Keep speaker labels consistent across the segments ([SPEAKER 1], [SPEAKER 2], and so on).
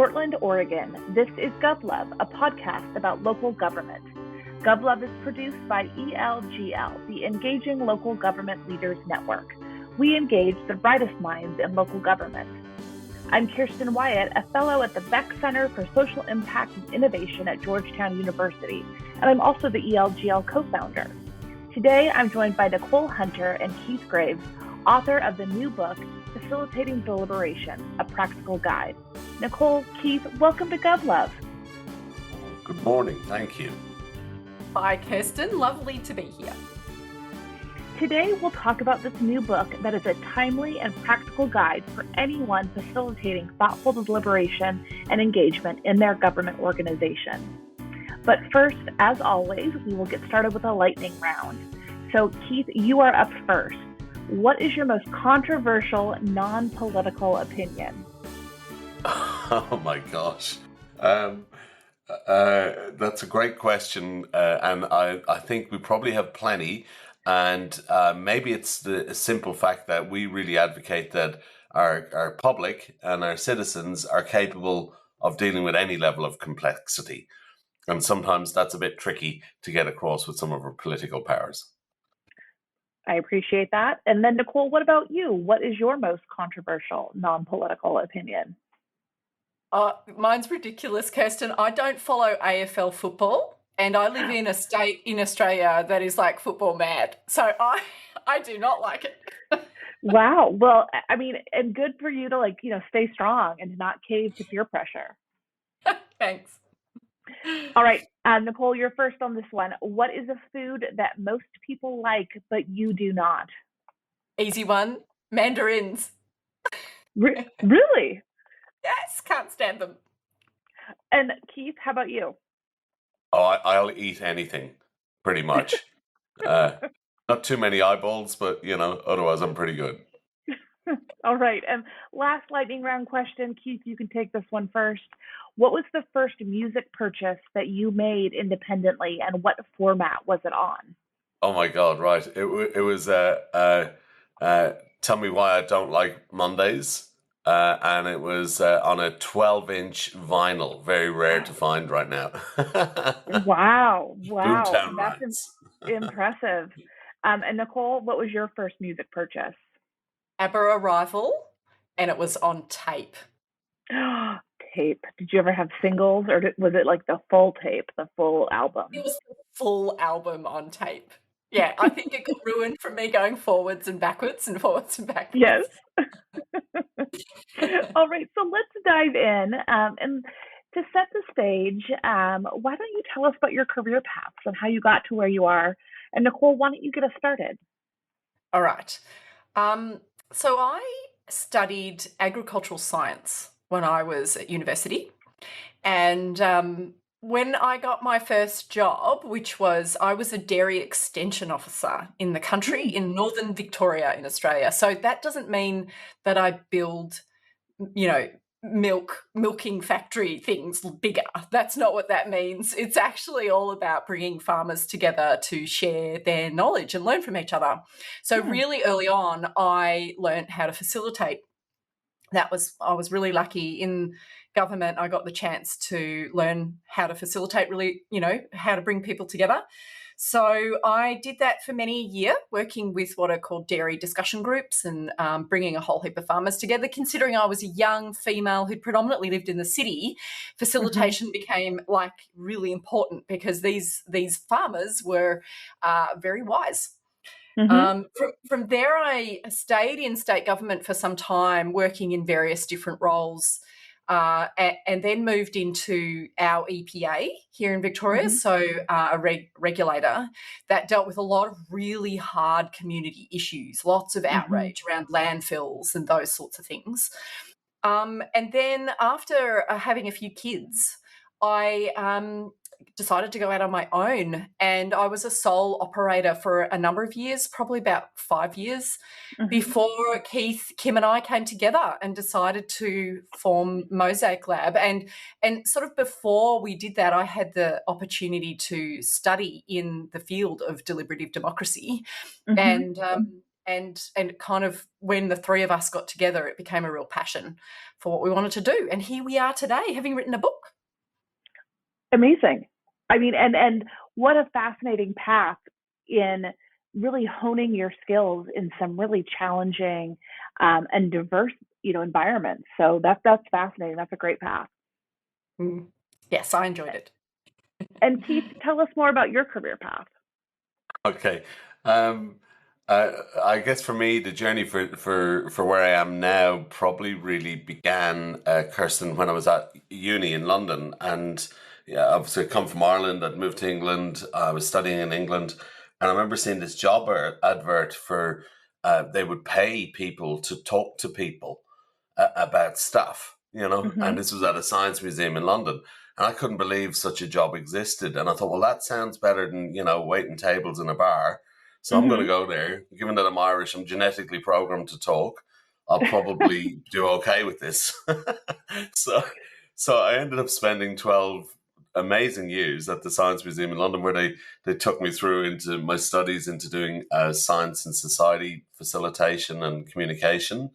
[SPEAKER 1] Portland, Oregon, this is GovLove, a podcast about local government. GovLove is produced by ELGL, the Engaging Local Government Leaders Network. We engage the brightest minds in local government. I'm Kirsten Wyatt, a fellow at the Beck Center for Social Impact and Innovation at Georgetown University, and I'm also the ELGL co-founder. Today, I'm joined by Nicole Hunter and Keith Greaves, author of the new book, Facilitating Deliberation, a Practical Guide. Nicole, Keith, welcome to GovLove.
[SPEAKER 2] Good morning. Thank you.
[SPEAKER 3] Hi, Kirsten. Lovely to be here.
[SPEAKER 1] Today, we'll talk about this new book that is a timely and practical guide for anyone facilitating thoughtful deliberation and engagement in their government organization. But first, as always, we will get started with a lightning round. So, Keith, you are up first. What is your most controversial, non-political opinion?
[SPEAKER 2] Oh my gosh. That's a great question. And I think we probably have plenty. And maybe it's the simple fact that we really advocate that our public and our citizens are capable of dealing with any level of complexity. And sometimes that's a bit tricky to get across with some of our political powers.
[SPEAKER 1] I appreciate that. And then, Nicole, what about you? What is your most controversial, non-political opinion?
[SPEAKER 3] Mine's ridiculous, Kirsten. I don't follow AFL football, and I live in a state in Australia that is like football mad. So I do not like it.
[SPEAKER 1] Wow. Well, I mean, and good for you to stay strong and to not cave to peer pressure.
[SPEAKER 3] Thanks.
[SPEAKER 1] All right, Nicole, you're first on this one. What is a food that most people like, but you do not?
[SPEAKER 3] Easy one, mandarins.
[SPEAKER 1] Really?
[SPEAKER 3] Yes, can't stand them.
[SPEAKER 1] And Keith, how about you?
[SPEAKER 2] Oh, I'll eat anything, pretty much. Not too many eyeballs, but, otherwise I'm pretty good.
[SPEAKER 1] All right, and last lightning round question. Keith, you can take this one first. What was the first music purchase that you made independently, and what format was it on?
[SPEAKER 2] Oh my God, right. It was Tell Me Why I Don't Like Mondays. And it was on a 12-inch vinyl, very rare to find right now.
[SPEAKER 1] Wow.
[SPEAKER 2] Boomtown
[SPEAKER 1] That's
[SPEAKER 2] Rats.
[SPEAKER 1] impressive. And Nicole, what was your first music purchase?
[SPEAKER 3] ABBA Arrival, and it was on tape.
[SPEAKER 1] Tape. Did you ever have singles, or was it like the full tape, the full album?
[SPEAKER 3] It was the full album on tape. Yeah, I think it got ruined from me going forwards and backwards and forwards and backwards.
[SPEAKER 1] Yes. All right, so let's dive in. And to set the stage, why don't you tell us about your career paths and how you got to where you are? And Nicole, why don't you get us started?
[SPEAKER 3] All right. So I studied agricultural science when I was at university. And when I got my first job, which was I was a dairy extension officer in the country in northern Victoria in Australia. So that doesn't mean that I build, milking factory things bigger. That's not what that means. It's actually all about bringing farmers together to share their knowledge and learn from each other. So really early on, I learned how to facilitate. I was really lucky in government. I got the chance to learn how to facilitate, really, how to bring people together. So I did that for many a year, working with what are called dairy discussion groups and bringing a whole heap of farmers together. Considering I was a young female who predominantly lived in the city, facilitation became really important because these farmers were very wise. From there, I stayed in state government for some time, working in various different roles, and then moved into our EPA here in Victoria, so a regulator that dealt with a lot of really hard community issues, lots of outrage around landfills and those sorts of things. And then after having a few kids, I decided to go out on my own, and I was a sole operator for a number of years, probably about 5 years, before Kim and I came together and decided to form MosaicLab. And sort of before we did that, I had the opportunity to study in the field of deliberative democracy. And And kind of when the three of us got together, it became a real passion for what we wanted to do. And here we are today, having written a book.
[SPEAKER 1] Amazing. I mean, and what a fascinating path in really honing your skills in some really challenging and diverse, environments. So that's fascinating. That's a great path.
[SPEAKER 3] Yes, I enjoyed it.
[SPEAKER 1] And Keith, tell us more about your career path.
[SPEAKER 2] Okay. Um, I guess for me, the journey for where I am now probably really began, Kirsten, when I was at uni in London. And yeah, obviously I come from Ireland. I'd moved to England. I was studying in England. And I remember seeing this job advert for, they would pay people to talk to people about stuff, and this was at a science museum in London. And I couldn't believe such a job existed. And I thought, well, that sounds better than, waiting tables in a bar. So I'm going to go there. Given that I'm Irish, I'm genetically programmed to talk. I'll probably do okay with this. so, so I ended up spending 12 amazing years at the Science Museum in London, where they took me through into my studies into doing science and society facilitation and communication.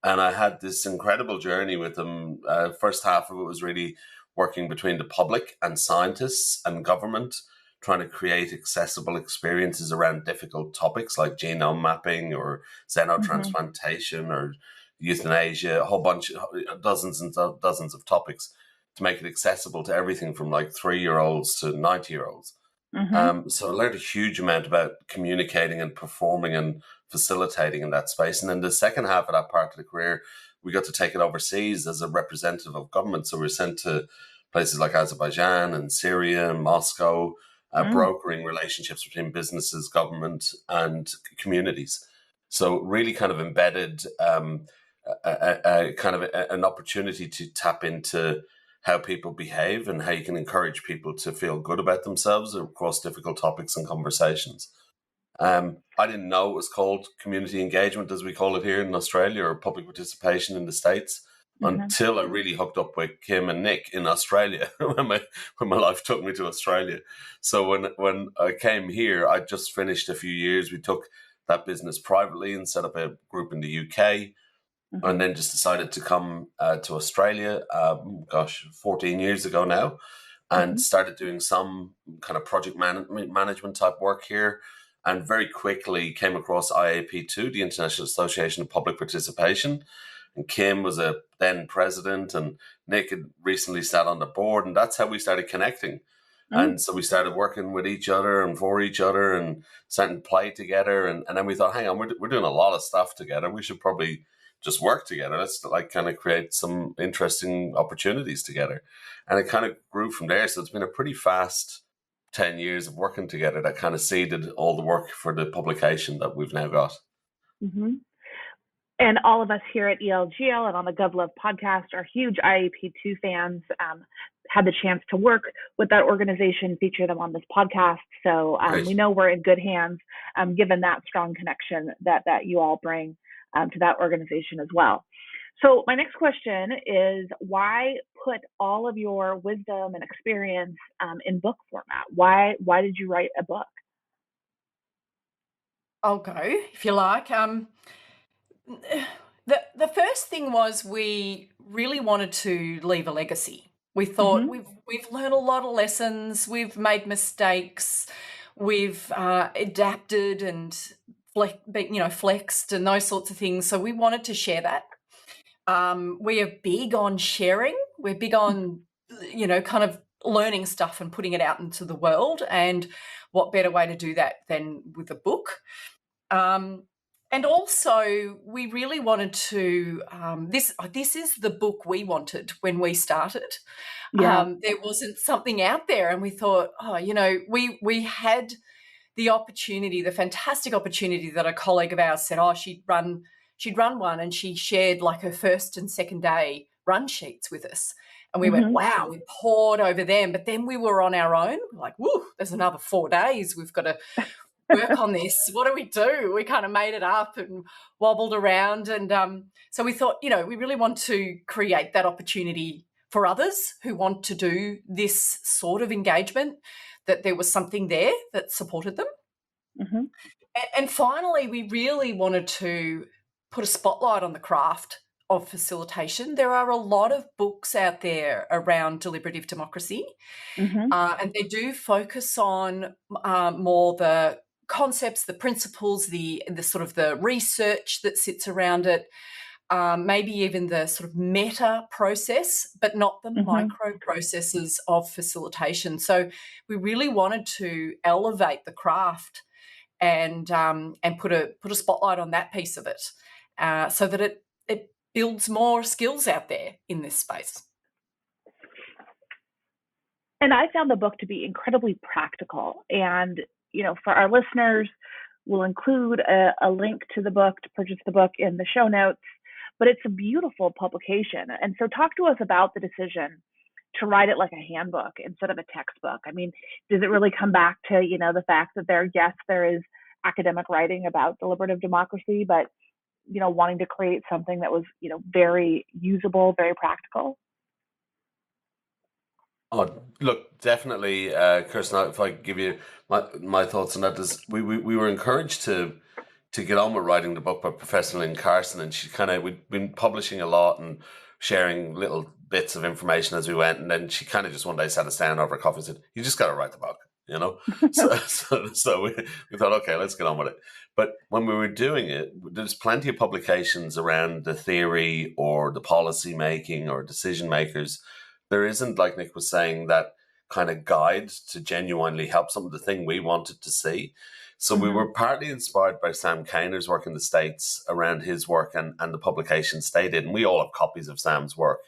[SPEAKER 2] And I had this incredible journey with them. First half of it was really working between the public and scientists and government, trying to create accessible experiences around difficult topics like genome mapping or xenotransplantation or euthanasia, a whole bunch, dozens and dozens of topics, to make it accessible to everything from like 3-year-olds to 90-year-olds. So I learned a huge amount about communicating and performing and facilitating in that space. And then the second half of that part of the career, we got to take it overseas as a representative of government. So we were sent to places like Azerbaijan and Syria and Moscow, brokering relationships between businesses, government, and communities. So really kind of embedded a kind of an opportunity to tap into how people behave and how you can encourage people to feel good about themselves across difficult topics and conversations. I didn't know it was called community engagement, as we call it here in Australia, or public participation in the States, until I really hooked up with Kim and Nick in Australia when my life took me to Australia. So when I came here, I just finished a few years. We took that business privately and set up a group in the UK. And then just decided to come to Australia, 14 years ago now, and started doing some kind of project management type work here. And very quickly came across IAP2, the International Association of Public Participation. And Kim was a then president, and Nick had recently sat on the board. And that's how we started connecting. And so we started working with each other and for each other and starting to play together. And then we thought, hang on, we're doing a lot of stuff together. We should probably just work together. Let's kind of create some interesting opportunities together. And it kind of grew from there. So it's been a pretty fast 10 years of working together that kind of seeded all the work for the publication that we've now got.
[SPEAKER 1] And all of us here at ELGL and on the GovLove podcast are huge IAP2 fans. Had the chance to work with that organization, feature them on this podcast. So we know we're in good hands, given that strong connection that you all bring to that organization as well. So my next question is, why put all of your wisdom and experience in book format? Why did you write a book?
[SPEAKER 3] I'll go if you like. The first thing was we really wanted to leave a legacy. We thought we've learned a lot of lessons, we've made mistakes, we've adapted and flexed and those sorts of things. So we wanted to share that. We are big on sharing. We're big on, kind of learning stuff and putting it out into the world. And what better way to do that than with a book? And also, we really wanted to. This is the book we wanted when we started. There wasn't something out there, and we thought, we had the opportunity, the fantastic opportunity that a colleague of ours said, she'd run one, and she shared like her first and second day run sheets with us. And we went, wow, we poured over them. But then we were on our own, like, whoo, there's another 4 days. We've got to work on this. What do we do? We kind of made it up and wobbled around. And so we thought, we really want to create that opportunity for others who want to do this sort of engagement, that there was something there that supported them. And finally, we really wanted to put a spotlight on the craft of facilitation. There are a lot of books out there around deliberative democracy, and they do focus on more the concepts, the principles, the sort of the research that sits around it, maybe even the sort of meta process, but not the micro processes of facilitation. So we really wanted to elevate the craft and put a spotlight on that piece of it, so that it builds more skills out there in this space.
[SPEAKER 1] And I found the book to be incredibly practical. And, for our listeners, we'll include a link to the book to purchase the book in the show notes. But it's a beautiful publication. And so talk to us about the decision to write it like a handbook instead of a textbook. I mean, does it really come back to, the fact that there is academic writing about deliberative democracy, but, wanting to create something that was, very usable, very practical?
[SPEAKER 2] Oh, look, definitely, Kirsten, if I give you my thoughts on that, is we were encouraged to get on with writing the book by Professor Lynn Carson, and we'd been publishing a lot and sharing little bits of information as we went, and then she kind of just one day sat us down over a coffee and said, "You just got to write the book," so we thought, okay, let's get on with it. But when we were doing it, there's plenty of publications around the theory or the policy making or decision makers. There isn't, like Nick was saying, that kind of guide to genuinely help some of the thing we wanted to see. So we were partly inspired by Sam Kainer's work in the States around his work and the publications they did. And we all have copies of Sam's work.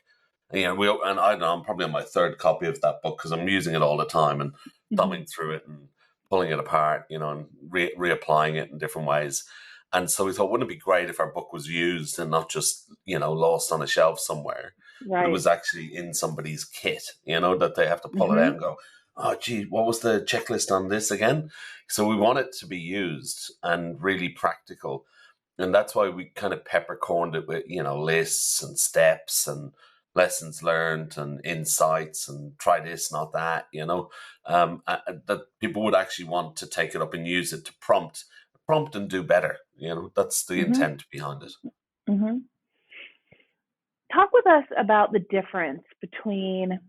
[SPEAKER 2] And, I don't know, I'm probably on my third copy of that book because I'm using it all the time and thumbing through it and pulling it apart, and reapplying it in different ways. And so we thought, wouldn't it be great if our book was used and not just, lost on a shelf somewhere? Right. It was actually in somebody's kit, that they have to pull it out and go, oh, gee, what was the checklist on this again? So we want it to be used and really practical. And that's why we kind of peppercorned it with, lists and steps and lessons learned and insights and try this, not that, that people would actually want to take it up and use it to prompt and do better. That's the intent behind it.
[SPEAKER 1] Talk with us about the difference between,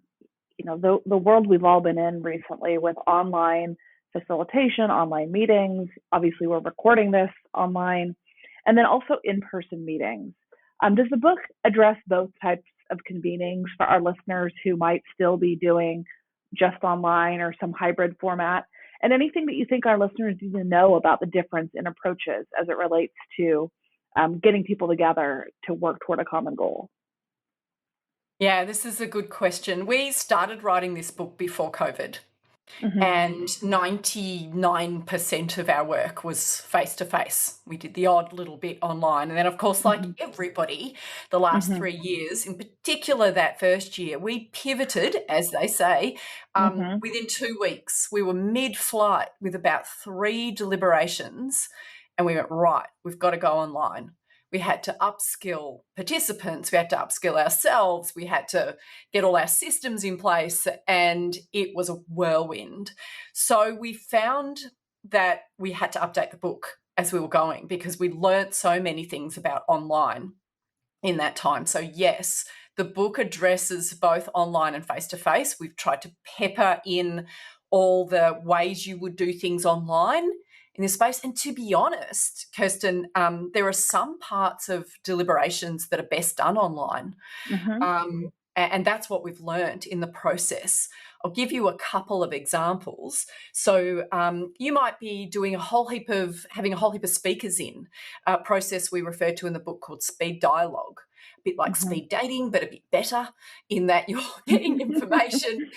[SPEAKER 1] the world we've all been in recently with online facilitation, online meetings. Obviously, we're recording this online, and then also in-person meetings. Does the book address both types of convenings for our listeners who might still be doing just online or some hybrid format? And anything that you think our listeners need to know about the difference in approaches as it relates to getting people together to work toward a common goal?
[SPEAKER 3] Yeah, this is a good question. We started writing this book before COVID, and 99% of our work was face-to-face. We did the odd little bit online. And then, of course, like everybody, the last 3 years, in particular that first year, we pivoted, as they say, within 2 weeks. We were mid-flight with about 3 deliberations, and we went, right, we've got to go online. We had to upskill participants. We had to upskill ourselves. We had to get all our systems in place, and it was a whirlwind. So we found that we had to update the book as we were going because we learnt so many things about online in that time. So yes, the book addresses both online and face-to-face. We've tried to pepper in all the ways you would do things online in this space. And to be honest, Kirsten, there are some parts of deliberations that are best done online. And that's what we've learned in the process. I'll give you a couple of examples. So you might be doing having a whole heap of speakers in a process we refer to in the book called speed dialogue, a bit like speed dating, but a bit better in that you're getting information.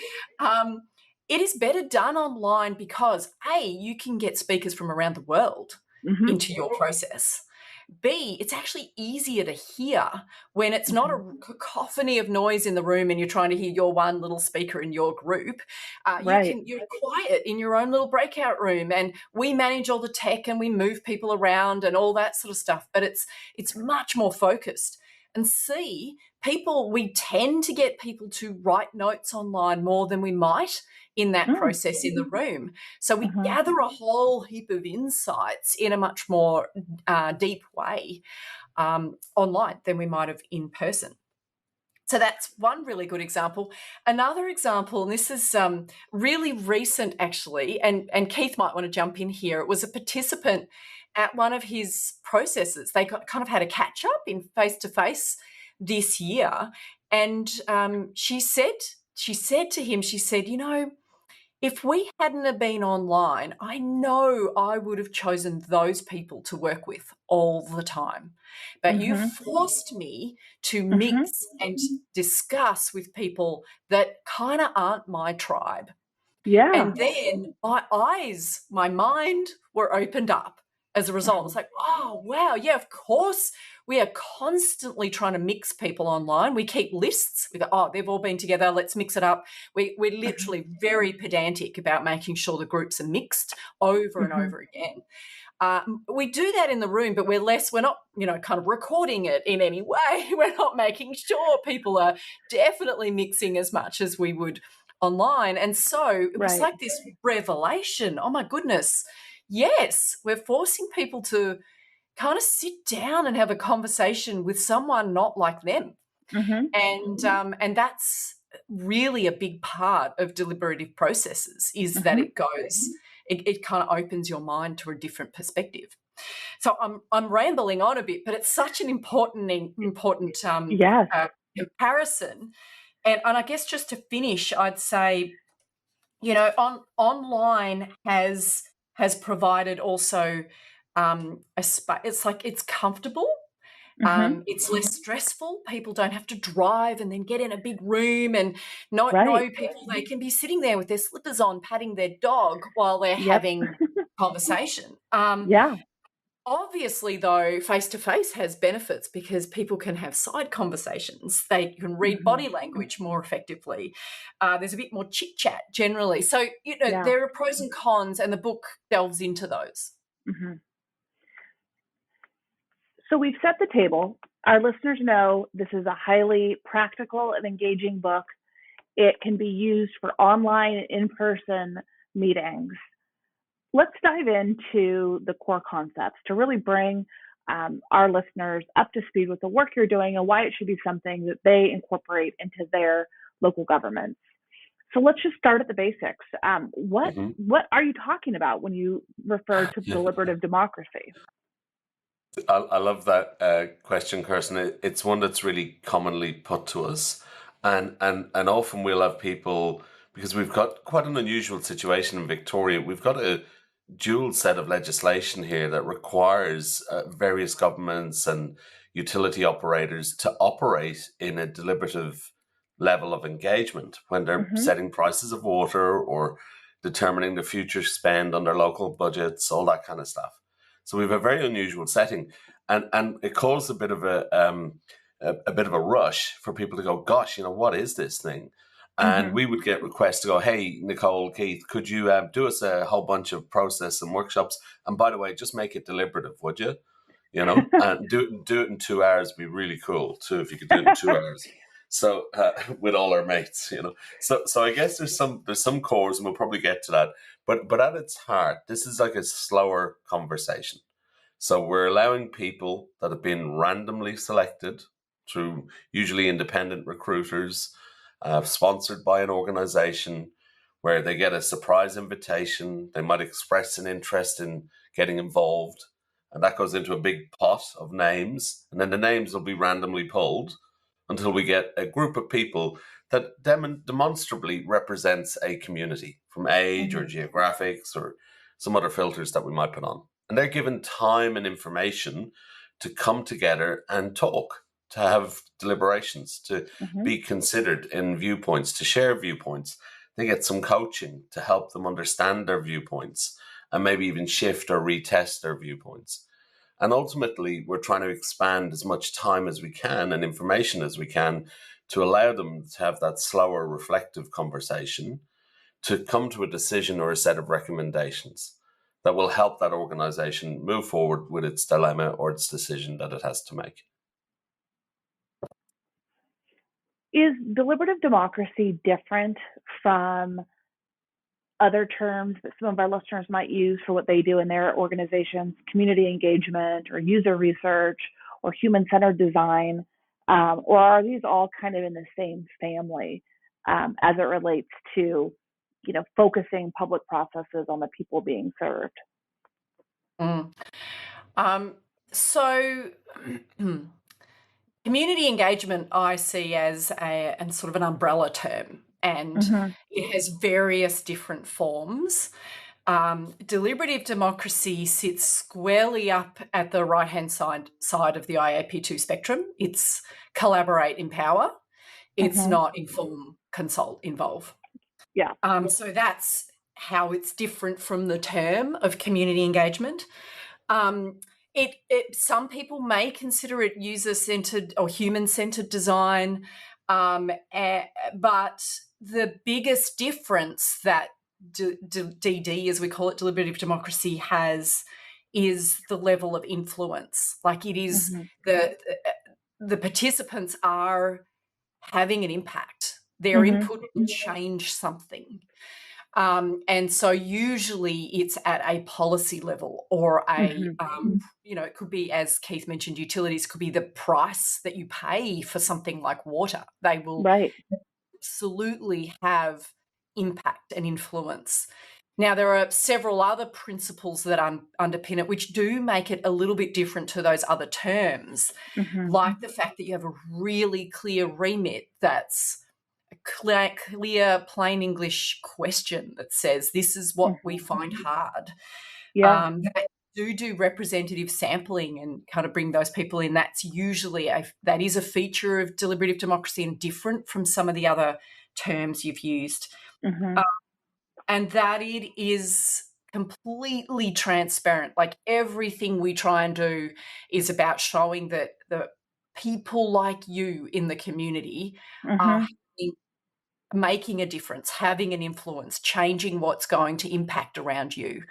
[SPEAKER 3] It is better done online because A, you can get speakers from around the world into your process. B, it's actually easier to hear when it's not a cacophony of noise in the room and you're trying to hear your one little speaker in your group. You're quiet in your own little breakout room, and we manage all the tech and we move people around and all that sort of stuff. But it's much more focused. and see people. We tend to get people to write notes online more than we might in that process in the room. So we gather a whole heap of insights in a much more deep way online than we might have in person. So that's one really good example. Another example, and this is really recent actually, and Keith might want to jump in here. It was a participant at one of his processes. They kind of had a catch up in face-to-face this year, and she said to him, you know, if we hadn't have been online, I know I would have chosen those people to work with all the time. But you forced me to mix and discuss with people that kind of aren't my tribe.
[SPEAKER 1] Yeah.
[SPEAKER 3] And then my mind were opened up as a result. It's like, oh, wow, yeah, of course. We are constantly trying to mix people online. We keep lists. We go, oh, they've all been together. Let's mix it up. We're literally very pedantic about making sure the groups are mixed over and over again. We do that in the room, but we're not, kind of recording it in any way. We're not making sure people are definitely mixing as much as we would online. And so it was like this revelation. Oh, my goodness. Yes, we're forcing people to kind of sit down and have a conversation with someone not like them. And that's really a big part of deliberative processes is that it kind of opens your mind to a different perspective. So I'm rambling on a bit, but it's such an important comparison. And I guess just to finish, I'd say, online has provided also a space. It's like it's comfortable. It's less stressful. People don't have to drive and then get in a big room and know people. They can be sitting there with their slippers on, patting their dog while they're having conversation. Obviously, though, face-to-face has benefits because people can have side conversations. They can read body language more effectively. There's a bit more chit-chat generally. So, there are pros and cons, and the book delves into those.
[SPEAKER 1] So we've set the table. Our listeners know this is a highly practical and engaging book. It can be used for online and in-person meetings. Let's dive into the core concepts to really bring our listeners up to speed with the work you're doing and why it should be something that they incorporate into their local governments. So let's just start at the basics. What are you talking about when you refer to deliberative democracy?
[SPEAKER 2] I love that question, Kirsten. It's one that's really commonly put to us. And often we'll have people, because we've got quite an unusual situation in Victoria, we've got a dual set of legislation here that requires various governments and utility operators to operate in a deliberative level of engagement when they're setting prices of water or determining the future spend on their local budgets, all that kind of stuff. So we have a very unusual setting, and it caused a bit of a rush for people to go, gosh, what is this thing? And we would get requests to go, hey, Nicole, Keith, could you do us a whole bunch of process and workshops? And by the way, just make it deliberative, would you? And do it in 2 hours would be really cool too, if you could do it in 2 hours. So with all our mates, So I guess there's some cores, and we'll probably get to that. But at its heart, this is like a slower conversation. So we're allowing people that have been randomly selected through usually independent recruiters, sponsored by an organization, where they get a surprise invitation. They might express an interest in getting involved, and that goes into a big pot of names. And then the names will be randomly pulled until we get a group of people that demonstrably represents a community from age or geographics or some other filters that we might put on. And they're given time and information to come together and talk, to have deliberations, to be considered in viewpoints, to share viewpoints. They get some coaching to help them understand their viewpoints and maybe even shift or retest their viewpoints. And ultimately, we're trying to expand as much time as we can and information as we can to allow them to have that slower, reflective conversation, to come to a decision or a set of recommendations that will help that organization move forward with its dilemma or its decision that it has to make.
[SPEAKER 1] Is deliberative democracy different from other terms that some of our listeners might use for what they do in their organizations, community engagement or user research or human-centered design, or are these all kind of in the same family as it relates to, focusing public processes on the people being served?
[SPEAKER 3] So community engagement I see as and sort of an umbrella term, and it has various different forms. Deliberative democracy sits squarely up at the right-hand side of the IAP2 spectrum. It's collaborate, empower. It's not inform, consult, involve.
[SPEAKER 1] Yeah.
[SPEAKER 3] So that's how it's different from the term of community engagement. Some people may consider it user-centered or human-centered design, but the biggest difference that DD, as we call it, deliberative democracy, has is the level of influence. Like it is the participants are having an impact. Their input will change something. And so usually it's at a policy level or it could be, as Keith mentioned, utilities could be the price that you pay for something like water. They will absolutely have impact and influence. Now, there are several other principles that underpin it, which do make it a little bit different to those other terms, like the fact that you have a really clear remit that's clear, plain English question that says this is what we find hard. That do representative sampling and kind of bring those people in. That's usually that is a feature of deliberative democracy and different from some of the other terms you've used. And that it is completely transparent. Like everything we try and do is about showing that the people like you in the community are making a difference, having an influence, changing what's going to impact around you.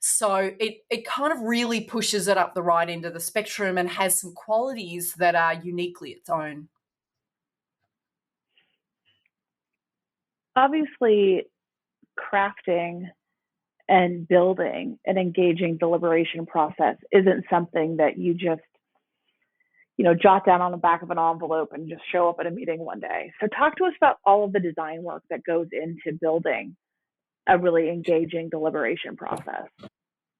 [SPEAKER 3] So it kind of really pushes it up the right end of the spectrum and has some qualities that are uniquely its own.
[SPEAKER 1] Obviously, crafting and building an engaging deliberation process isn't something that you just jot down on the back of an envelope and just show up at a meeting one day. So talk to us about all of the design work that goes into building a really engaging deliberation process.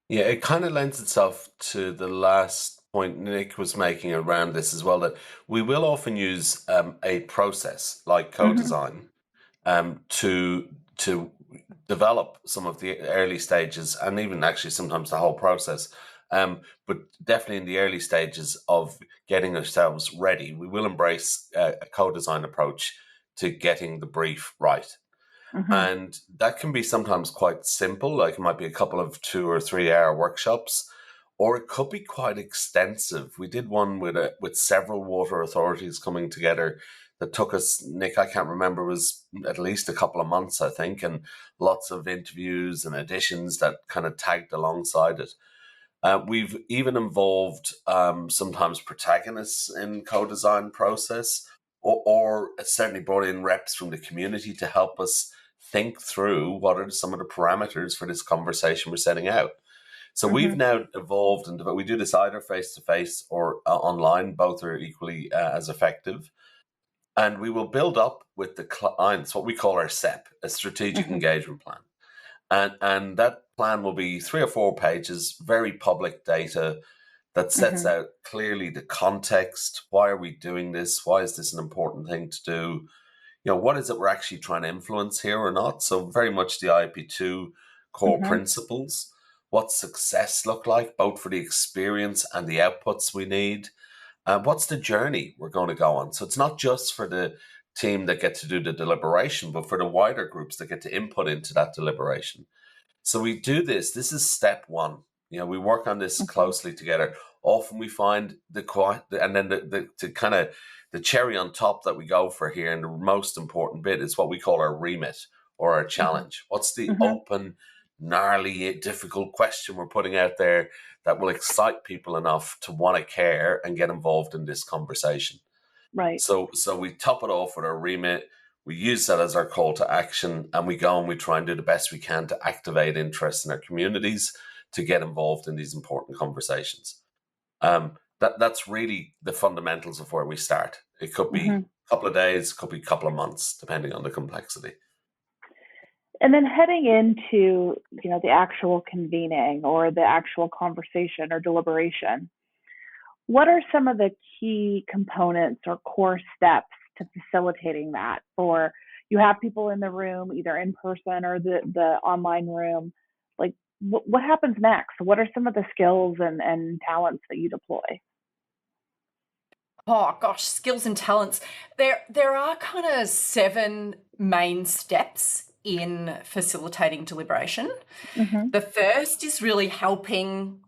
[SPEAKER 2] Yeah, it kind of lends itself to the last point Nick was making around this as well, that we will often use a process like co-design to develop some of the early stages, and even actually sometimes the whole process. But definitely in the early stages of getting ourselves ready, we will embrace a co-design approach to getting the brief right. And that can be sometimes quite simple, like it might be a couple of 2 or 3 hour workshops, or it could be quite extensive. We did one with several water authorities coming together that took us, Nick, I can't remember, it was at least a couple of months, I think, and lots of interviews and additions that kind of tagged alongside it. We've even involved sometimes protagonists in co-design process, or certainly brought in reps from the community to help us think through what are some of the parameters for this conversation we're setting out. So we've now evolved, and we do this either face-to-face or online. Both are equally as effective. And we will build up with the clients what we call our SEP, a strategic engagement plan. And that plan will be 3 or 4 pages, very public data that sets out clearly the context. Why are we doing this? Why is this an important thing to do? What is it we're actually trying to influence here or not? So very much the IP2 core principles. What's success look like, both for the experience and the outputs we need? What's the journey we're going to go on? So it's not just for the team that get to do the deliberation, but for the wider groups that get to input into that deliberation. So we do this. This is step one. We work on this closely together. Often we find and then the kind of the cherry on top that we go for here, and the most important bit is what we call our remit or our challenge. What's the open, gnarly, difficult question we're putting out there that will excite people enough to want to care and get involved in this conversation?
[SPEAKER 1] Right.
[SPEAKER 2] So we top it off with our remit. We use that as our call to action, and we go and we try and do the best we can to activate interest in our communities to get involved in these important conversations. That's really the fundamentals of where we start. It could be a couple of days, could be a couple of months, depending on the complexity.
[SPEAKER 1] And then heading into, the actual convening or the actual conversation or deliberation, what are some of the key components or core steps to facilitating that? Or you have people in the room, either in person or the online room. Like, what happens next? What are some of the skills and talents that you deploy?
[SPEAKER 3] Oh gosh, skills and talents. There are kind of 7 main steps in facilitating deliberation. The first is really helping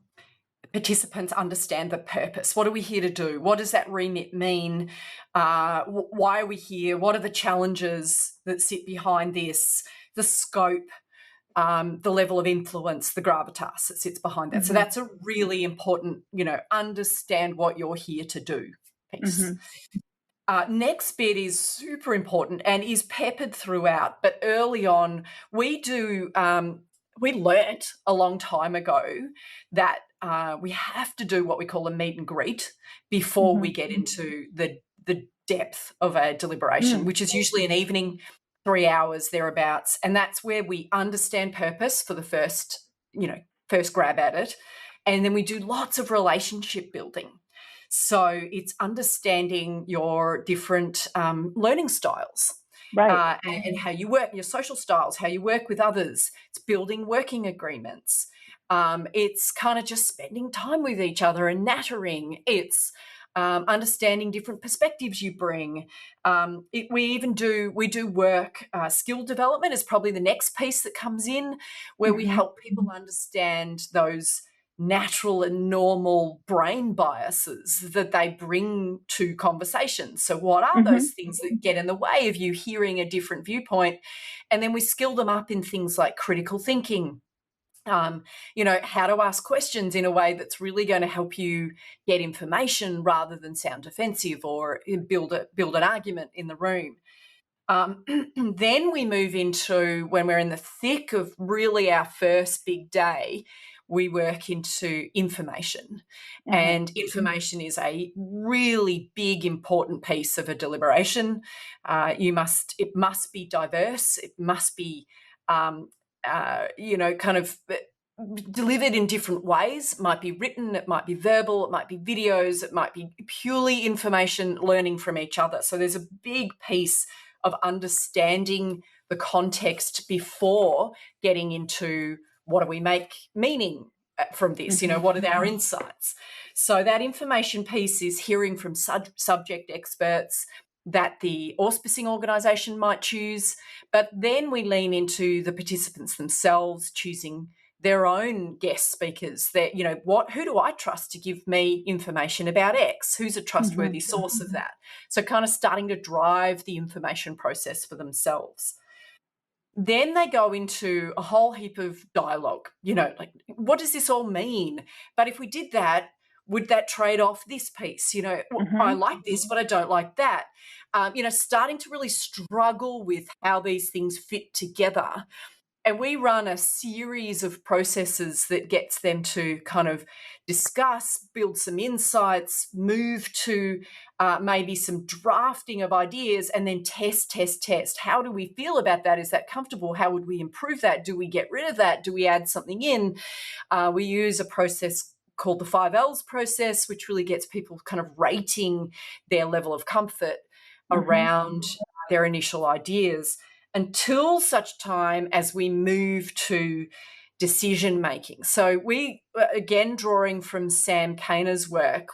[SPEAKER 3] participants understand the purpose. What are we here to do? What does that remit mean? Why are we here? What are the challenges that sit behind this? The scope, the level of influence, the gravitas that sits behind that. So that's a really important, understand what you're here to do piece. Next bit is super important and is peppered throughout, but early on we learnt a long time ago that we have to do what we call a meet and greet before we get into the depth of a deliberation, which is usually an evening, 3 hours thereabouts, and that's where we understand purpose for the first grab at it, and then we do lots of relationship building. So it's understanding your different learning styles,
[SPEAKER 1] right,
[SPEAKER 3] and how you work, your social styles, how you work with others. It's building working agreements. It's kind of just spending time with each other and nattering. It's understanding different perspectives you bring. We do work. Skill development is probably the next piece that comes in, where we help people understand those natural and normal brain biases that they bring to conversations. So what are those things that get in the way of you hearing a different viewpoint? And then we skill them up in things like critical thinking, how to ask questions in a way that's really going to help you get information rather than sound defensive or build an argument in the room. Then we move into, when we're in the thick of really our first big day, we work into information. And information is a really big, important piece of a deliberation. It must be diverse. It must be, kind of delivered in different ways. It might be written, it might be verbal, it might be videos, it might be purely information, learning from each other. So there's a big piece of understanding the context before getting into what do we make meaning from this, what are our insights. So that information piece is hearing from subject experts that the auspicing organisation might choose, but then we lean into the participants themselves choosing their own guest speakers. That who do I trust to give me information about X? Who's a trustworthy source of that? So kind of starting to drive the information process for themselves. Then they go into a whole heap of dialogue, like, what does this all mean? But if we did that, would that trade off this piece? I like this, but I don't like that. Starting to really struggle with how these things fit together. And we run a series of processes that gets them to kind of discuss, build some insights, move to maybe some drafting of ideas, and then test. How do we feel about that? Is that comfortable? How would we improve that? Do we get rid of that? Do we add something in? We use a process called the 5 Ls process, which really gets people kind of rating their level of comfort around their initial ideas, until such time as we move to decision making. So we, again, drawing from Sam Kainer's work,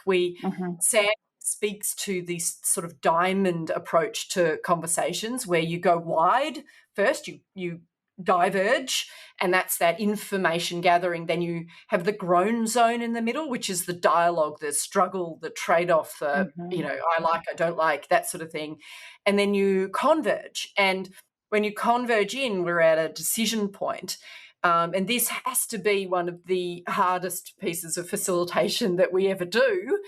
[SPEAKER 3] Sam speaks to this sort of diamond approach to conversations, where you go wide first, you diverge, and that's that information gathering. Then you have the groan zone in the middle, which is the dialogue, the struggle, the trade-off, I like, I don't like, that sort of thing. And then you converge. And when you converge in, we're at a decision point. And this has to be one of the hardest pieces of facilitation that we ever do,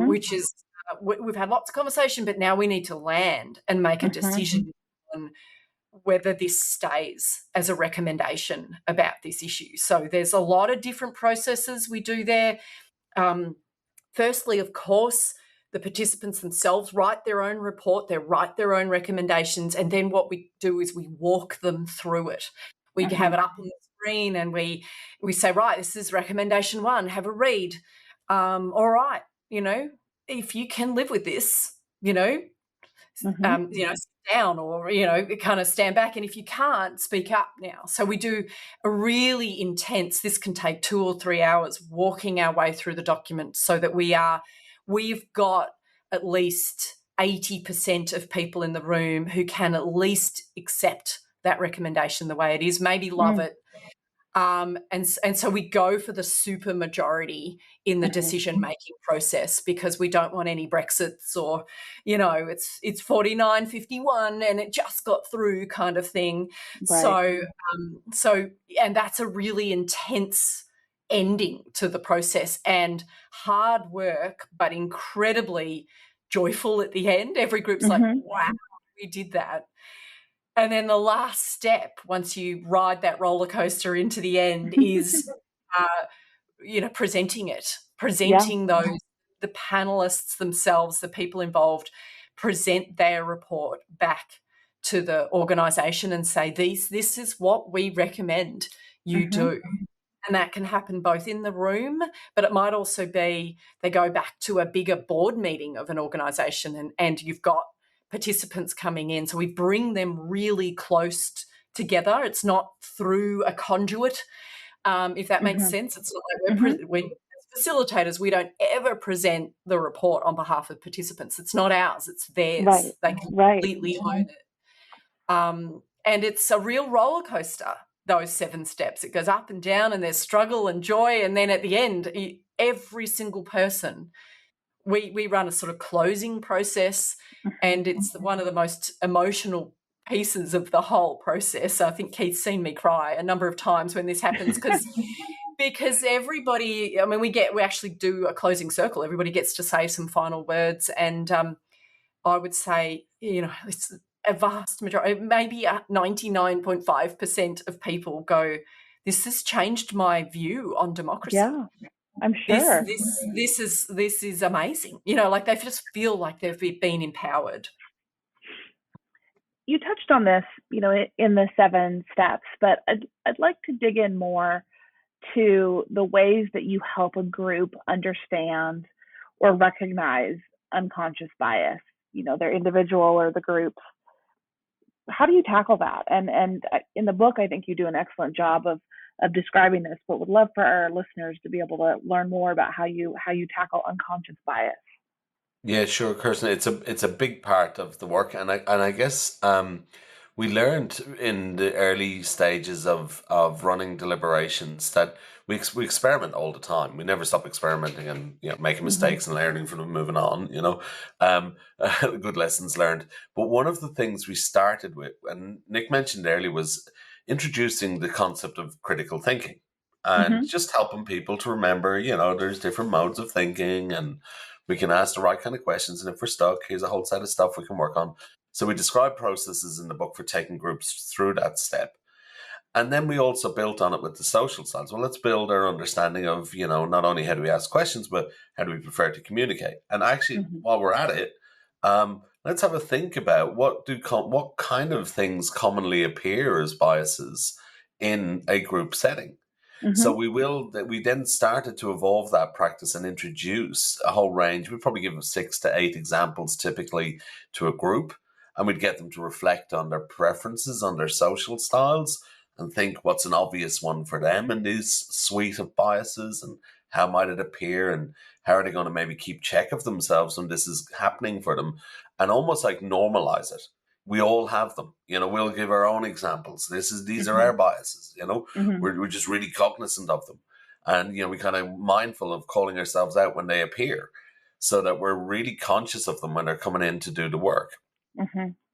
[SPEAKER 3] which is we've had lots of conversation, but now we need to land and make a decision on whether this stays as a recommendation about this issue. So there's a lot of different processes we do there. Firstly, of course, the participants themselves write their own report, they write their own recommendations, and then what we do is we walk them through it. We have it up on the screen and we say, right, this is recommendation 1, have a read. All right, if you can live with this, sit down or, kind of stand back. And if you can't, speak up now. So we do a really intense, this can take 2 or 3 hours, walking our way through the document so that we've got at least 80% of people in the room who can at least accept that recommendation the way it is, maybe love it. And so we go for the super majority in the decision-making process because we don't want any Brexits or, it's 49-51 and it just got through kind of thing. Right. So and that's a really intense ending to the process and hard work, but incredibly joyful at the end. Every group's like, wow, we did that. And then the last step, once you ride that roller coaster into the end, is, presenting the panelists themselves, the people involved, present their report back to the organisation and say, this is what we recommend you do. And that can happen both in the room, but it might also be they go back to a bigger board meeting of an organisation and you've got participants coming in. So we bring them really close together. It's not through a conduit, if that makes sense. It's not like we're as facilitators, we don't ever present the report on behalf of participants. It's not ours, it's theirs. Right. They completely own it. And it's a real roller coaster, those 7 steps. It goes up and down and there's struggle and joy. And then at the end, every single person, we run a sort of closing process, and it's one of the most emotional pieces of the whole process. I think Keith's seen me cry a number of times when this happens because everybody, we actually do a closing circle. Everybody gets to say some final words, and I would say, it's a vast majority, maybe 99.5% of people go, this has changed my view on democracy.
[SPEAKER 1] Yeah. I'm sure
[SPEAKER 3] this is amazing. They just feel like they've been empowered.
[SPEAKER 1] You touched on this, in the 7 steps, but I'd like to dig in more to the ways that you help a group understand or recognize unconscious bias, their individual or the group. How do you tackle that? And in the book, I think you do an excellent job of describing this, but would love for our listeners to be able to learn more about how you tackle unconscious bias.
[SPEAKER 2] Yeah, sure, Kirsten. It's a big part of the work, and I guess we learned in the early stages of running deliberations that we experiment all the time. We never stop experimenting and making mistakes and learning from them, moving on. Good lessons learned. But one of the things we started with, and Nick mentioned earlier, was introducing the concept of critical thinking and just helping people to remember, there's different modes of thinking and we can ask the right kind of questions. And if we're stuck, here's a whole set of stuff we can work on. So we describe processes in the book for taking groups through that step. And then we also built on it with the social sides. Well, let's build our understanding of, not only how do we ask questions, but how do we prefer to communicate? And actually, while we're at it, let's have a think about what kind of things commonly appear as biases in a group setting. So we then started to evolve that practice and introduce a whole range. We'd probably give them 6 to 8 examples typically to a group, and we'd get them to reflect on their preferences, on their social styles, and think what's an obvious one for them in this suite of biases, and how might it appear, and how are they going to maybe keep check of themselves when this is happening for them, and almost like normalize it. We all have them. We'll give our own examples. These are our biases. We're just really cognizant of them, and we kind of mindful of calling ourselves out when they appear, so that we're really conscious of them when they're coming in to do the work.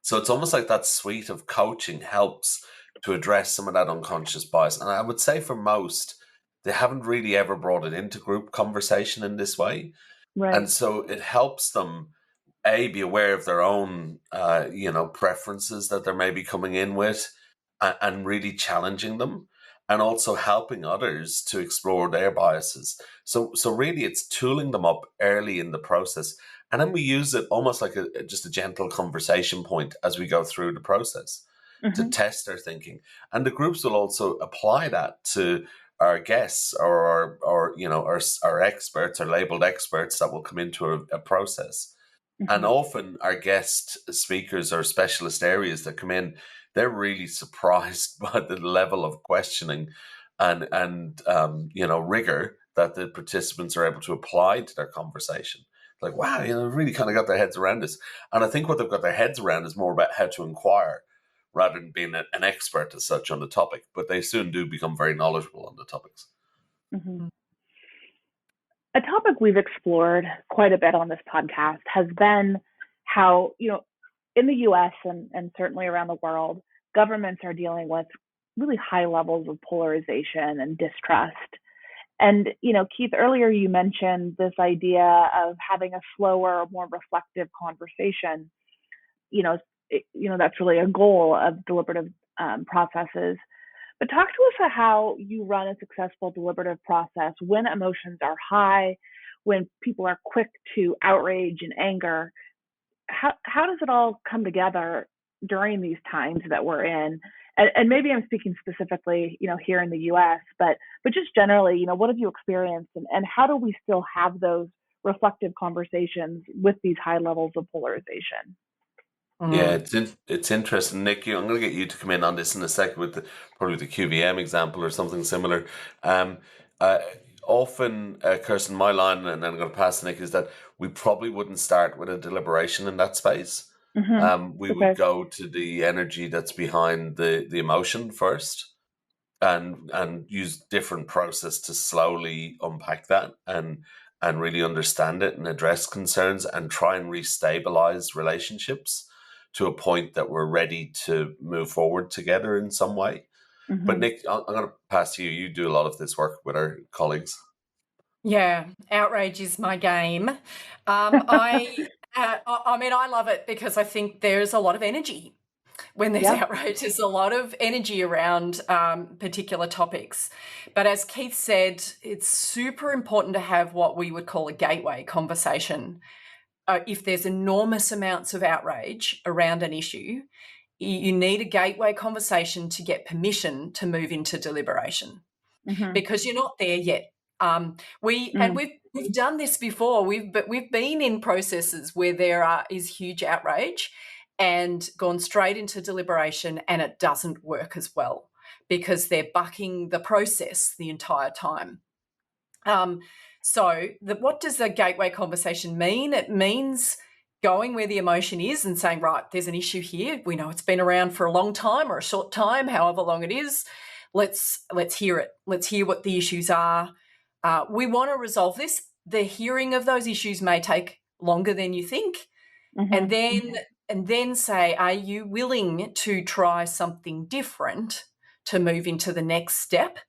[SPEAKER 2] So it's almost like that suite of coaching helps to address some of that unconscious bias. And I would say for most, they haven't really ever brought it into group conversation in this way.
[SPEAKER 1] Right.
[SPEAKER 2] And so it helps them, A, be aware of their own, preferences that they're maybe coming in with, and really challenging them, and also helping others to explore their biases. So really it's tooling them up early in the process. And then we use it almost like just a gentle conversation point as we go through the process to test their thinking. And the groups will also apply that to our guests or our experts, or labeled experts that will come into a process. And often our guest speakers or specialist areas that come in, they're really surprised by the level of questioning and rigor that the participants are able to apply to their conversation. Like, wow, they've really kind of got their heads around this. And I think what they've got their heads around is more about how to inquire rather than being an expert as such on the topic. But they soon do become very knowledgeable on the topics.
[SPEAKER 1] A topic we've explored quite a bit on this podcast has been how, in the US and certainly around the world, governments are dealing with really high levels of polarization and distrust. And, Keith, earlier you mentioned this idea of having a slower, more reflective conversation. That's really a goal of deliberative processes. But talk to us about how you run a successful deliberative process when emotions are high, when people are quick to outrage and anger. How does it all come together during these times that we're in? And maybe I'm speaking specifically, here in the U.S., but just generally, what have you experienced, and how do we still have those reflective conversations with these high levels of polarization?
[SPEAKER 2] Yeah, it's interesting, Nick. I'm going to get you to come in on this in a second with probably the QVM example or something similar. Um, Often, Kirsten, my line, and then I'm going to pass to Nick, is that we probably wouldn't start with a deliberation in that space. We would go to the energy that's behind the emotion first, and use different process to slowly unpack that and really understand it and address concerns and try and restabilize relationships to a point that we're ready to move forward together in some way. But Nick, I'm going to pass to you. You do a lot of this work with our colleagues.
[SPEAKER 3] Yeah, outrage is my game. I love it because I think there's a lot of energy when there's outrage. There's a lot of energy around particular topics. But as Keith said, it's super important to have what we would call a gateway conversation. If there's enormous amounts of outrage around an issue, you need a gateway conversation to get permission to move into deliberation, because you're not there yet. We've done this before. We've been in processes where there is huge outrage and gone straight into deliberation, and it doesn't work as well because they're bucking the process the entire time. What does the gateway conversation mean? It means going where the emotion is and saying, right, there's an issue here. We know it's been around for a long time or a short time, however long it is. Let's hear it. Let's hear what the issues are. We want to resolve this. The hearing of those issues may take longer than you think. And then say, are you willing to try something different to move into the next step?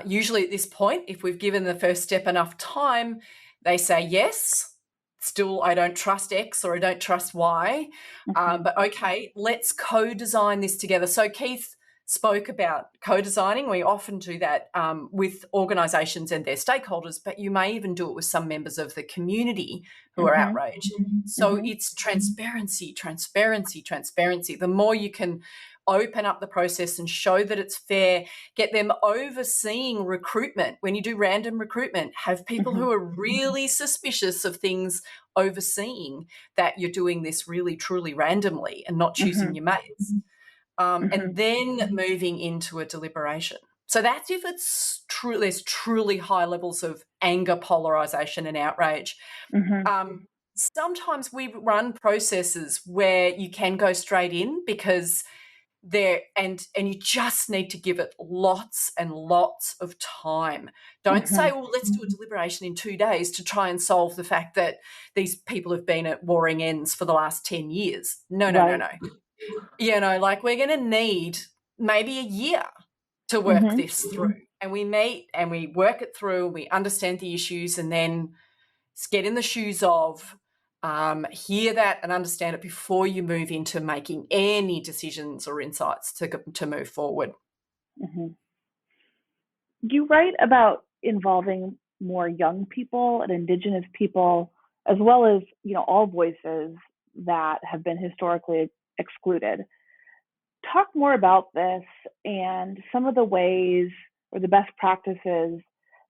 [SPEAKER 3] Usually at this point, if we've given the first step enough time, they say yes. Still, I don't trust X or I don't trust Y. But okay, let's co-design this together. So Keith spoke about co-designing. We often do that with organisations and their stakeholders, but you may even do it with some members of the community who are outraged. So it's transparency. The more you can open up the process and show that it's fair, get them overseeing recruitment. When you do random recruitment, have people who are really suspicious of things overseeing that you're doing this really, truly randomly and not choosing your mates. And then moving into a deliberation. So that's if it's true, there's truly high levels of anger, polarization, and outrage. Sometimes we run processes where you can go straight in because and you just need to give it lots and lots of time. Don't say, well, let's do a deliberation in 2 days to try and solve the fact that these people have been at warring ends for the last 10 years. No. We're going to need maybe a year to work this through. And we meet and we work it through, we understand the issues, and then get in the shoes of, hear that and understand it before you move into making any decisions or insights to move forward.
[SPEAKER 1] Mm-hmm. You write about involving more young people and Indigenous people, as well as, all voices that have been historically excluded. Talk more about this and some of the ways or the best practices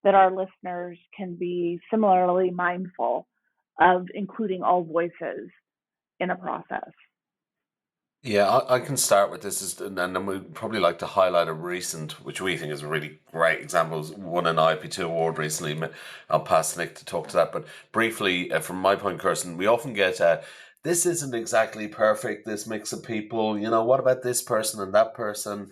[SPEAKER 1] that our listeners can be similarly mindful of including all voices in a process.
[SPEAKER 2] Yeah, I can start with this, and then we'd probably like to highlight a recent, which we think is a really great example, won an IP2 award recently. I'll pass Nick to talk to that, but briefly, from my point, Kirsten, we often get, this isn't exactly perfect, this mix of people, what about this person and that person?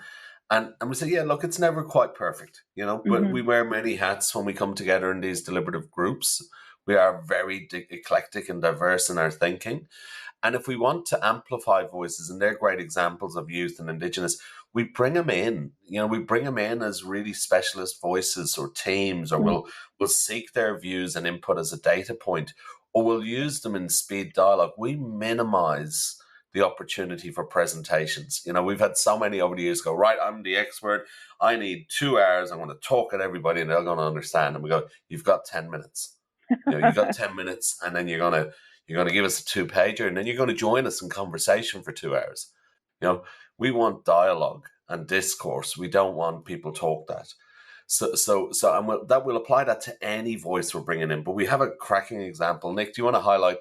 [SPEAKER 2] And we say, yeah, look, it's never quite perfect, but we wear many hats when we come together in these deliberative groups. We are very eclectic and diverse in our thinking. And if we want to amplify voices, and they're great examples of youth and Indigenous, we bring them in. We bring them in as really specialist voices or teams, or we'll seek their views and input as a data point, or we'll use them in speed dialogue. We minimize the opportunity for presentations. We've had so many over the years go, right, I'm the expert. I need 2 hours. I'm going to talk at everybody and they're going to understand. And we go, you've got 10 minutes. You've got 10 minutes, and then you're going to give us a 2-pager, and then you're going to join us in conversation for 2 hours. We want dialogue and discourse. We don't want people talk that. So, and that will apply that to any voice we're bringing in. But we have a cracking example. Nick, do you want to highlight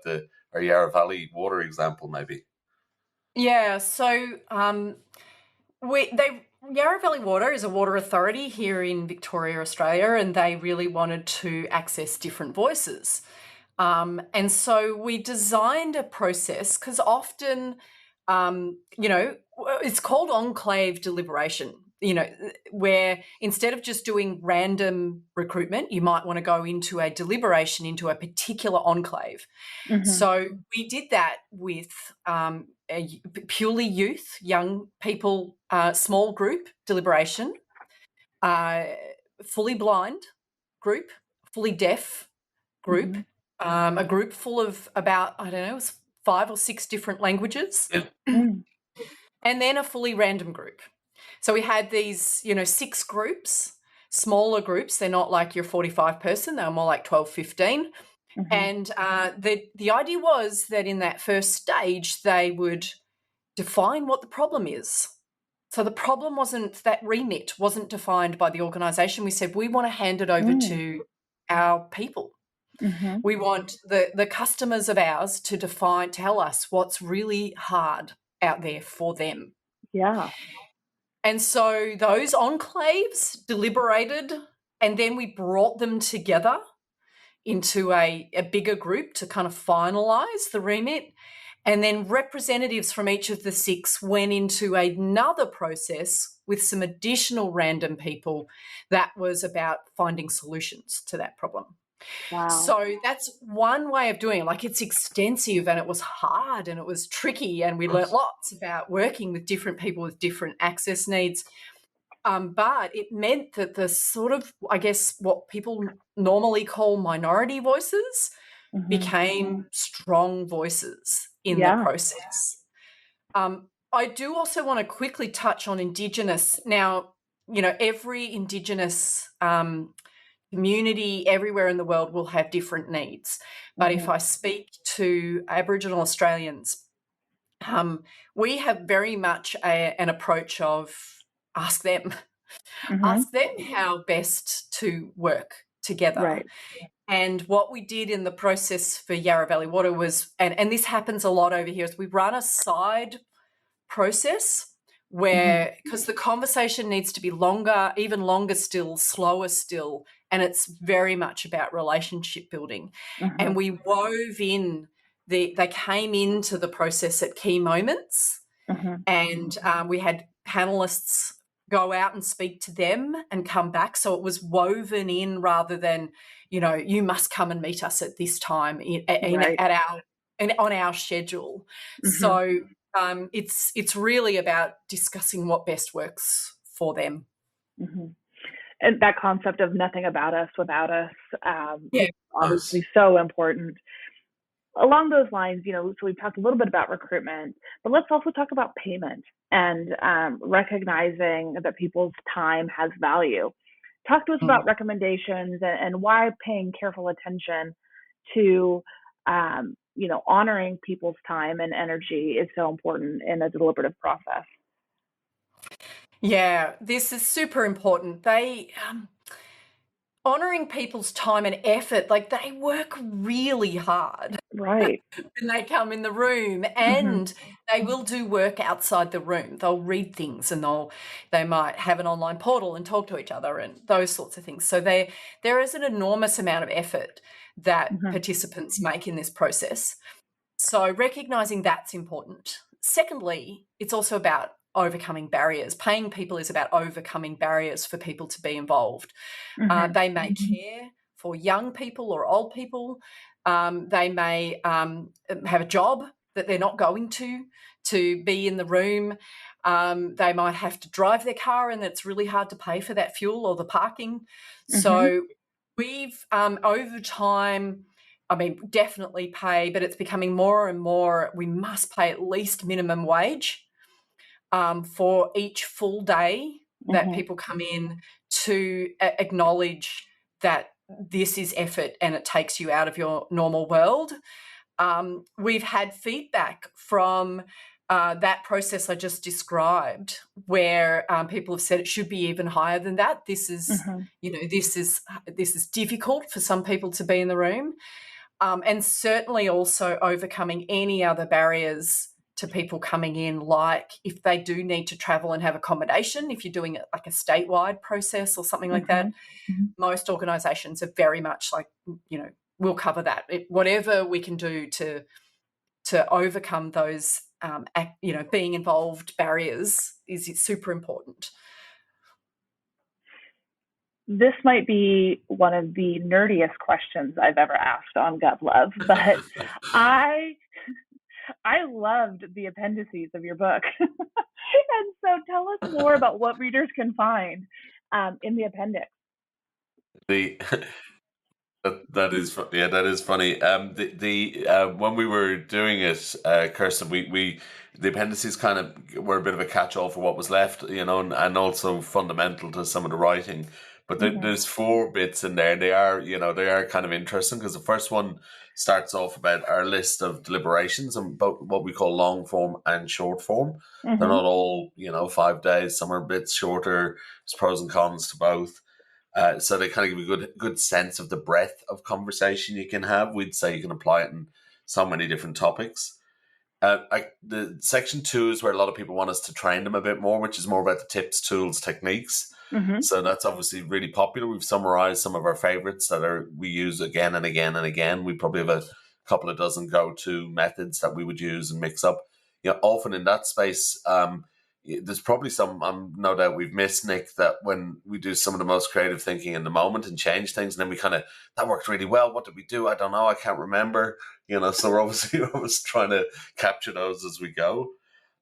[SPEAKER 2] our Yarra Valley water example, maybe?
[SPEAKER 3] Yeah. So, Yarra Valley Water is a water authority here in Victoria, Australia, and they really wanted to access different voices. And so we designed a process, because often, it's called enclave deliberation, where instead of just doing random recruitment, you might want to go into a deliberation into a particular enclave. Mm-hmm. So we did that with a purely youth, young people, small group deliberation, fully blind group, fully deaf group, mm-hmm. A group full of about, 5 or 6 different languages, and then a fully random group. So we had these, 6 groups, smaller groups. They're not like your 45 person. They were more like 12, 15. Mm-hmm. And the idea was that in that first stage, they would define what the problem is. So the problem that remit wasn't defined by the organisation. We said, we want to hand it over to our people. Mm-hmm. We want the customers of ours to tell us what's really hard out there for them.
[SPEAKER 1] Yeah.
[SPEAKER 3] And so those enclaves deliberated, and then we brought them together into a bigger group to kind of finalise the remit. And then representatives from each of the 6 went into another process with some additional random people that was about finding solutions to that problem.
[SPEAKER 1] Wow.
[SPEAKER 3] So that's one way of doing it. Like, it's extensive and it was hard and it was tricky, and we learnt lots about working with different people with different access needs. But it meant that the sort of, I guess, what people normally call minority voices became strong voices in the process. I do also want to quickly touch on Indigenous. Now, every Indigenous community everywhere in the world will have different needs. But if I speak to Aboriginal Australians, we have very much an approach of ask them how best to work together.
[SPEAKER 1] Right.
[SPEAKER 3] And what we did in the process for Yarra Valley Water was, and this happens a lot over here, is we run a side process where, because the conversation needs to be longer, even longer still, slower still, and it's very much about relationship building. And we wove in, they came into the process at key moments, and we had panellists go out and speak to them and come back. So it was woven in rather than, you must come and meet us at this time on our schedule. So it's really about discussing what best works for them.
[SPEAKER 1] And that concept of nothing about us without us,
[SPEAKER 3] Yeah.
[SPEAKER 1] obviously so important. Along those lines, so we've talked a little bit about recruitment, but let's also talk about payment and recognizing that people's time has value. Talk to us about recommendations and why paying careful attention to, honoring people's time and energy is so important in a deliberative process.
[SPEAKER 3] Yeah, this is super important. They honoring people's time and effort, like they work really hard
[SPEAKER 1] Right.
[SPEAKER 3] when they come in the room, and they will do work outside the room. They'll read things, and they might have an online portal and talk to each other and those sorts of things. So there is an enormous amount of effort that participants make in this process. So recognizing that's important. Secondly, it's also about overcoming barriers. Paying people is about overcoming barriers for people to be involved. They may care for young people or old people. They may have a job that they're not going to be in the room. They might have to drive their car, and it's really hard to pay for that fuel or the parking. So we've, over time, definitely pay, but it's becoming more and more, we must pay at least minimum wage for each full day that people come in, to acknowledge that this is effort and it takes you out of your normal world. We've had feedback from that process I just described, where people have said it should be even higher than that. This is, this is difficult for some people to be in the room. And certainly also overcoming any other barriers to people coming in, like if they do need to travel and have accommodation, if you're doing it like a statewide process or something like that, most organisations are very much like, we'll cover that. Whatever we can do to overcome those, being involved barriers is super important.
[SPEAKER 1] This might be one of the nerdiest questions I've ever asked on GovLove, but I loved the appendices of your book. And so tell us more about what readers can find in the appendix.
[SPEAKER 2] That is funny. When we were doing it, Kirsten, we the appendices kind of were a bit of a catch-all for what was left, and also fundamental to some of the writing. But there's 4 bits in there. They are kind of interesting, because the first one starts off about our list of deliberations and about what we call long form and short form. They're not all 5 days. Some are a bit shorter. There's pros and cons to both. So they kind of give you a good sense of the breadth of conversation you can have. We'd say you can apply it in so many different topics. The section 2 is where a lot of people want us to train them a bit more, which is more about the tips, tools, techniques. So that's obviously really popular. We've summarized some of our favorites that we use again and again and again. We probably have a couple of dozen go-to methods that we would use and mix up. Often in that space, there's probably some, no doubt we've missed, Nick, that when we do some of the most creative thinking in the moment and change things, and then we that worked really well. What did we do? I don't know. I can't remember. So we're obviously always trying to capture those as we go.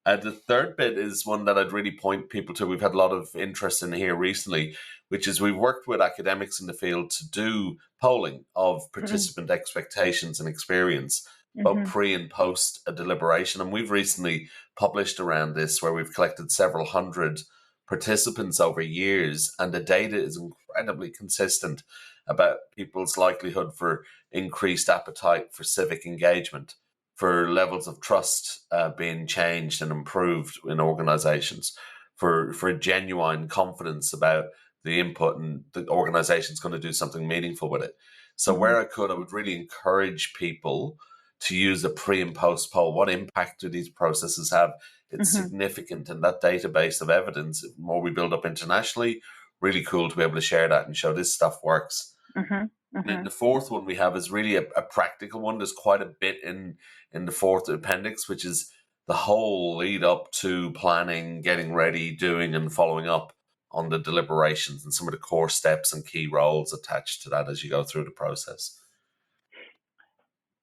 [SPEAKER 2] The third bit is one that I'd really point people to. We've had a lot of interest in here recently, which is we've worked with academics in the field to do polling of participant expectations and experience, both pre and post a deliberation. And we've recently published around this, where we've collected several hundred participants over years, and the data is incredibly consistent about people's likelihood for increased appetite for civic engagement, for levels of trust being changed and improved in organizations, for genuine confidence about the input and the organization's going to do something meaningful with it. So where I would really encourage people to use a pre and post poll. What impact do these processes have? It's significant, and that database of evidence, the more we build up internationally, really cool to be able to share that and show this stuff works. And then the fourth one we have is really a practical one. There's quite a bit in the fourth appendix, which is the whole lead up to planning, getting ready, doing and following up on the deliberations, and some of the core steps and key roles attached to that as you go through the process.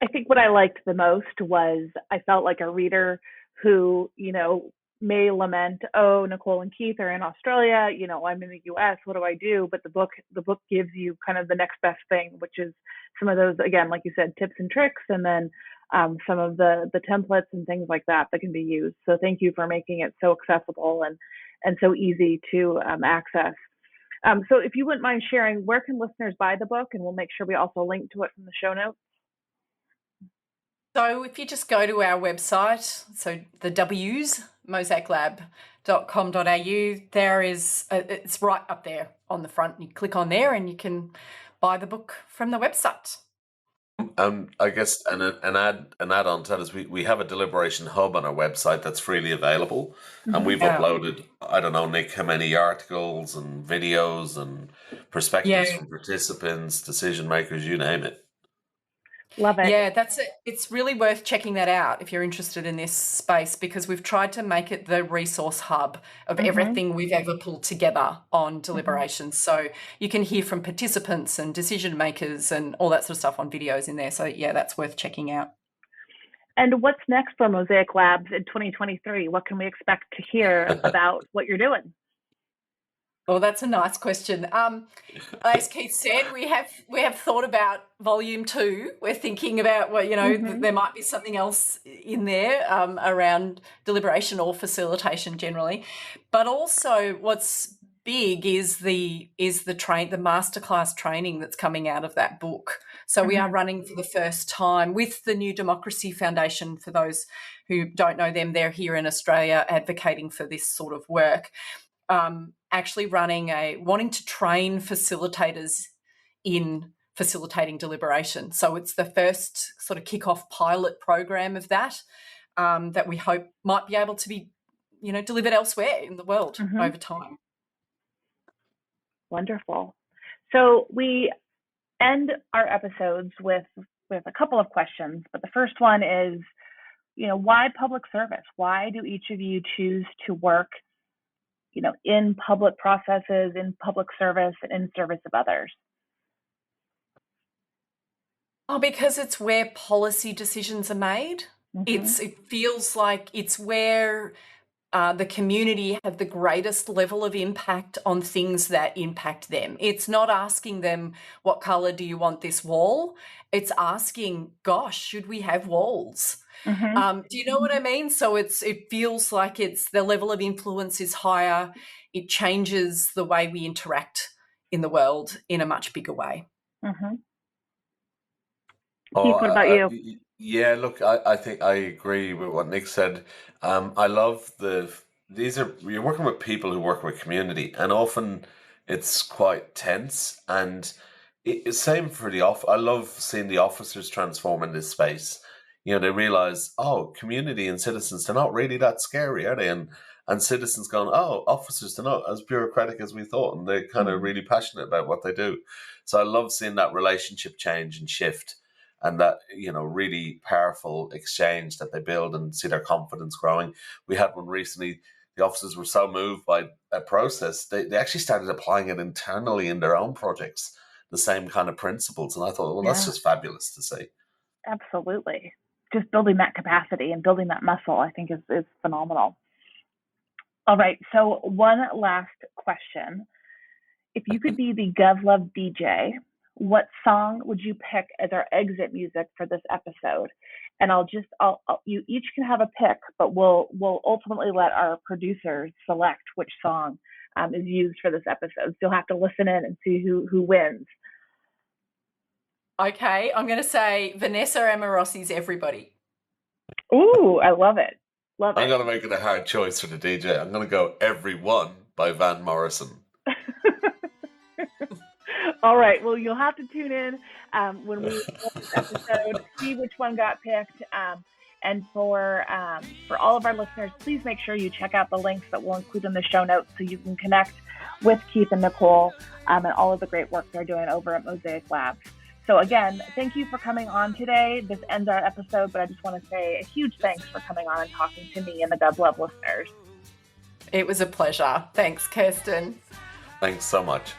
[SPEAKER 1] I think what I liked the most was I felt like a reader who, may lament, oh, Nicole and Keith are in Australia, I'm in the US, what do I do? But the book gives you kind of the next best thing, which is some of those, again, like you said, tips and tricks, and then some of the templates and things like that can be used. So thank you for making it so accessible and so easy to access. So if you wouldn't mind sharing, where can listeners buy the book? And we'll make sure we also link to it from the show notes.
[SPEAKER 3] So if you just go to our website, so the W's, MosaicLab.com.au, there is, it's right up there on the front. You click on there and you can buy the book from the website.
[SPEAKER 2] I guess an add on to that is we have a Deliberation hub on our website that's freely available, and we've uploaded, I don't know, Nick, how many articles and videos and perspectives from participants, decision makers, you name it.
[SPEAKER 1] Love it.
[SPEAKER 3] Yeah, that's it. It's really worth checking that out if you're interested in this space, because we've tried to make it the resource hub of everything we've ever pulled together on Deliberation. So you can hear from participants and decision makers and all that sort of stuff on videos in there. So yeah, that's worth checking out. And
[SPEAKER 1] what's next for Mosaic Labs in 2023? What can we expect to hear about what you're doing?
[SPEAKER 3] Well, that's a nice question. As Keith said, we have thought about volume 2. We're thinking about there might be something else in there around deliberation or facilitation generally, but also what's big is the masterclass training that's coming out of that book. So we are running for the first time with the New Democracy Foundation. For those who don't know them, they're here in Australia advocating for this sort of work. Actually wanting to train facilitators in facilitating deliberation. So it's the first sort of kick-off pilot program of that we hope might be able to be, delivered elsewhere in the world over time.
[SPEAKER 1] Wonderful. So we end our episodes with a couple of questions, but the first one is, why public service? Why do each of you choose to work in public processes, in public service, and in service of others?
[SPEAKER 3] Oh, because it's where policy decisions are made. It feels like it's where the community have the greatest level of impact on things that impact them. It's not asking them, what color do you want this wall? It's asking, gosh, should we have walls? Do you know what I mean? So it feels like it's the level of influence is higher. It changes the way we interact in the world in a much bigger way.
[SPEAKER 1] Keith, what about you?
[SPEAKER 2] Yeah, look, I think I agree with what Nick said. I love you're working with people who work with community, and often it's quite tense. And same for I love seeing the officers transform in this space. They realize, community and citizens, they're not really that scary, are they? And citizens going, officers, they're not as bureaucratic as we thought, and they're kind of really passionate about what they do. So I love seeing that relationship change and shift, and that, really powerful exchange that they build, and see their confidence growing. We had one recently. The officers were so moved by a process, they actually started applying it internally in their own projects, the same kind of principles. And I thought, well, that's just fabulous to see.
[SPEAKER 1] Absolutely. Just building that capacity and building that muscle, I think is phenomenal. All right. So one last question. If you could be the GovLove DJ, what song would you pick as our exit music for this episode? And you each can have a pick, but we'll ultimately let our producers select which song is used for this episode. So you'll have to listen in and see who wins.
[SPEAKER 3] Okay, I'm going to say Vanessa Amorosi's Everybody.
[SPEAKER 1] Ooh, I love it.
[SPEAKER 2] I'm going to make it a hard choice for the DJ. I'm going to go Everyone by Van Morrison.
[SPEAKER 1] All right. Well, you'll have to tune in when we film this episode, see which one got picked. And for all of our listeners, please make sure you check out the links that we'll include in the show notes so you can connect with Keith and Nicole and all of the great work they're doing over at Mosaic Labs. So again, thank you for coming on today. This ends our episode, but I just want to say a huge thanks for coming on and talking to me and the GovLove listeners.
[SPEAKER 3] It was a pleasure. Thanks, Kirsten.
[SPEAKER 2] Thanks so much.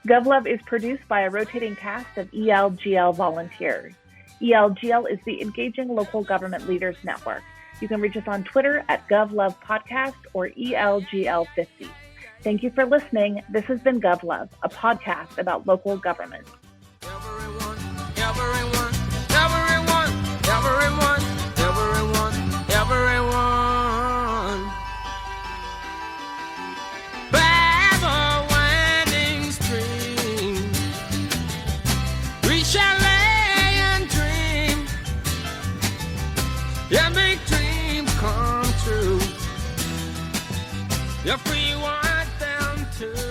[SPEAKER 1] GovLove is produced by a rotating cast of ELGL volunteers. ELGL is the Engaging Local Government Leaders Network. You can reach us on Twitter at GovLovePodcast or ELGL50. Thank you for listening. This has been GovLove, a podcast about local government.
[SPEAKER 4] Everyone, everyone, everyone, everyone, everyone, everyone. By the winding stream, we shall lay and dream. Yeah, big dreams come true. If we want them to.